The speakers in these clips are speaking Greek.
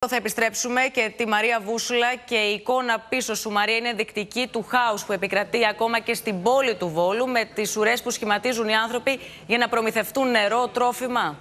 Θα επιστρέψουμε και τη Μαρία Βούσουλα και η εικόνα πίσω σου, Μαρία, είναι ενδεικτική του χάους που επικρατεί ακόμα και στην πόλη του Βόλου, με τις ουρές που σχηματίζουν οι άνθρωποι για να προμηθευτούν νερό, τρόφιμα.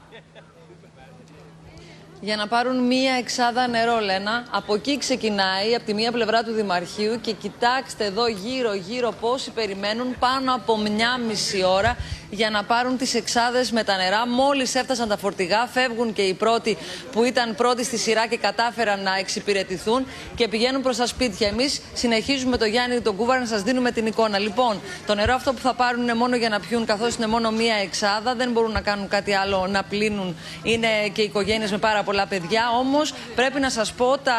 Για να πάρουν μία εξάδα νερό, Λένα. Από εκεί ξεκινάει, από τη μία πλευρά του Δημαρχείου, και κοιτάξτε εδώ γύρω-γύρω πόσοι περιμένουν, πάνω από μία μισή ώρα για να πάρουν τις εξάδες με τα νερά. Μόλις έφτασαν τα φορτηγά, φεύγουν και οι πρώτοι που ήταν πρώτοι στη σειρά και κατάφεραν να εξυπηρετηθούν και πηγαίνουν προς τα σπίτια. Εμείς συνεχίζουμε με τον Γιάννη τον Κούβαρα να σας δίνουμε την εικόνα. Λοιπόν, το νερό αυτό που θα πάρουν είναι μόνο για να πιούν, καθώς είναι μόνο μία εξάδα, δεν μπορούν να κάνουν κάτι άλλο, να πλύνουν. Είναι και οικογένειες με πάρα πολλά παιδιά. Όμως πρέπει να σας πω τα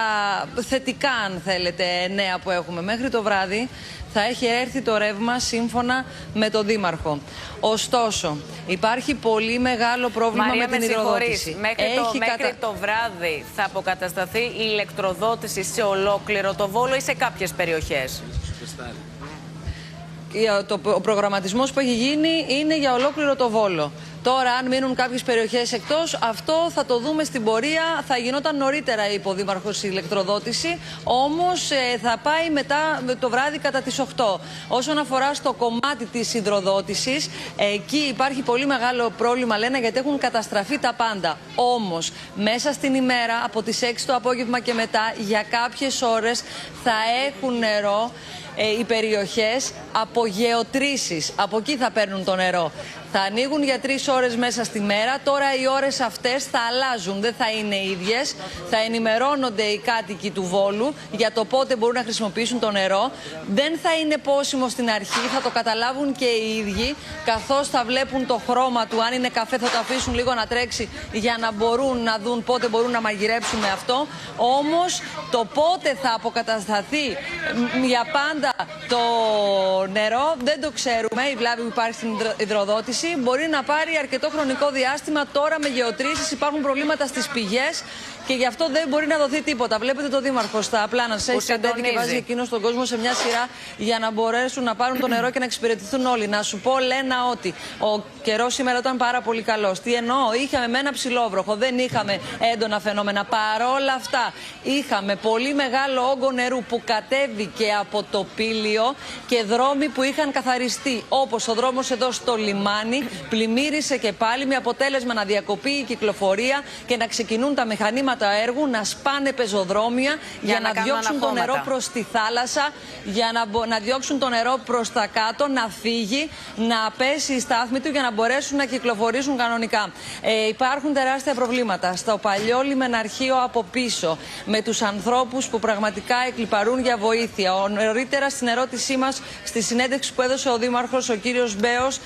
θετικά, αν θέλετε, νέα που έχουμε. Μέχρι το βράδυ θα έχει έρθει το ρεύμα σύμφωνα με τον Δήμαρχο. Ωστόσο, υπάρχει πολύ μεγάλο πρόβλημα, Μαρία, με την υδροδότηση. Μέχρι το βράδυ θα αποκατασταθεί η ηλεκτροδότηση σε ολόκληρο το Βόλο ή σε κάποιες περιοχές? Ο προγραμματισμός που έχει γίνει είναι για ολόκληρο το Βόλο. Τώρα, αν μείνουν κάποιες περιοχές εκτός, αυτό θα το δούμε στην πορεία. Θα γινόταν νωρίτερα, είπε ο Δήμαρχος, η ηλεκτροδότηση. Όμως θα πάει μετά το βράδυ κατά τις 8. Όσον αφορά στο κομμάτι της υδροδότησης, εκεί υπάρχει πολύ μεγάλο πρόβλημα, λένε, γιατί έχουν καταστραφεί τα πάντα. Όμως, μέσα στην ημέρα, από τις 6 το απόγευμα και μετά, για κάποιες ώρες θα έχουν νερό οι περιοχές από γεωτρήσεις. Από εκεί θα παίρνουν το νερό. Θα ανοίγουν για 3 ώρες μέσα στη μέρα. Τώρα οι ώρες αυτές θα αλλάζουν, δεν θα είναι ίδιες. Θα ενημερώνονται οι κάτοικοι του Βόλου για το πότε μπορούν να χρησιμοποιήσουν το νερό. Δεν θα είναι πόσιμο στην αρχή, θα το καταλάβουν και οι ίδιοι, καθώς θα βλέπουν το χρώμα του. Αν είναι καφέ, θα το αφήσουν λίγο να τρέξει για να μπορούν να δουν πότε μπορούν να μαγειρέψουν με αυτό. Όμως το πότε θα αποκατασταθεί για πάντα το νερό δεν το ξέρουμε. Η βλάβη που υπάρχει στην υδροδότηση μπορεί να πάρει αρκετό χρονικό διάστημα. Τώρα με γεωτρήσεις υπάρχουν προβλήματα στις πηγές και γι' αυτό δεν μπορεί να δοθεί τίποτα. Βλέπετε το Δήμαρχο στα πλάνα σας, έχει κατέβει και βάζει εκείνο τον κόσμο σε μια σειρά για να μπορέσουν να πάρουν το νερό και να εξυπηρετηθούν όλοι. Να σου πω, Λένα, ότι ο καιρός σήμερα ήταν πάρα πολύ καλός. Τι εννοώ? Είχαμε με ένα ψηλόβροχο, δεν είχαμε έντονα φαινόμενα. Παρόλα αυτά, είχαμε πολύ μεγάλο όγκο νερού που κατέβηκε από το Πήλιο και δρόμοι που είχαν καθαριστεί. Όπως ο δρόμος εδώ στο λιμάνι, πλημμύρισε και πάλι, με αποτέλεσμα να διακοπεί η κυκλοφορία και να ξεκινούν τα μηχανήματα έργου, να σπάνε πεζοδρόμια για να διώξουν το νερό προς τη θάλασσα, για να διώξουν το νερό προς τα κάτω, να φύγει, να πέσει η στάθμη του για να μπορέσουν να κυκλοφορήσουν κανονικά. Υπάρχουν τεράστια προβλήματα στο παλιό λιμεναρχείο από πίσω, με τους ανθρώπους που πραγματικά εκλιπαρούν για βοήθεια. Νωρίτερα στην ερώτησή μας, στη συνέντευξη που έδωσε ο Δήμαρχος, ο κύριος Μπέος,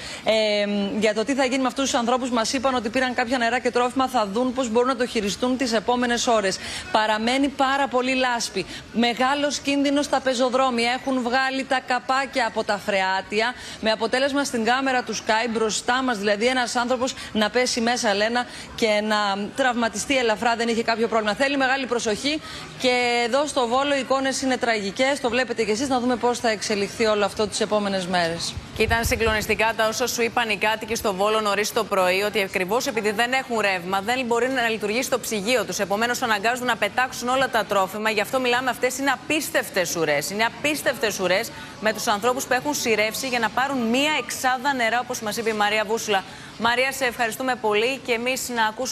για το τι θα γίνει με αυτούς τους ανθρώπους, μας είπαν ότι πήραν κάποια νερά και τρόφιμα, θα δουν πώς μπορούν να το χειριστούν τις επόμενες ώρες. Παραμένει πάρα πολύ λάσπη. Μεγάλος κίνδυνος στα πεζοδρόμια. Έχουν βγάλει τα καπάκια από τα φρεάτια, με αποτέλεσμα στην κάμερα του Sky μπροστά μας, δηλαδή ένας άνθρωπος να πέσει μέσα, Λένα, και να τραυματιστεί ελαφρά. Δεν είχε κάποιο πρόβλημα. Θέλει μεγάλη προσοχή και εδώ στο Βόλο οι εικόνες είναι τραγικές. Το βλέπετε κι εσείς. Να δούμε πώς θα εξελιχθεί όλο αυτό τις επόμενες μέρες. Και ήταν συγκλονιστικά τα όσα σου είπαν οι κάτοικοι στο Βόλο νωρίς το πρωί, ότι ακριβώς επειδή δεν έχουν ρεύμα, δεν μπορεί να λειτουργήσει το ψυγείο τους. Επομένως, αναγκάζουν να πετάξουν όλα τα τρόφιμα. Γι' αυτό μιλάμε, αυτές είναι απίστευτες ουρές. Είναι απίστευτες ουρές με τους ανθρώπους που έχουν σειρεύσει για να πάρουν μία εξάδα νερά, όπως μας είπε η Μαρία Βούσουλα. Μαρία, σε ευχαριστούμε πολύ και εμείς να ακούσουμε.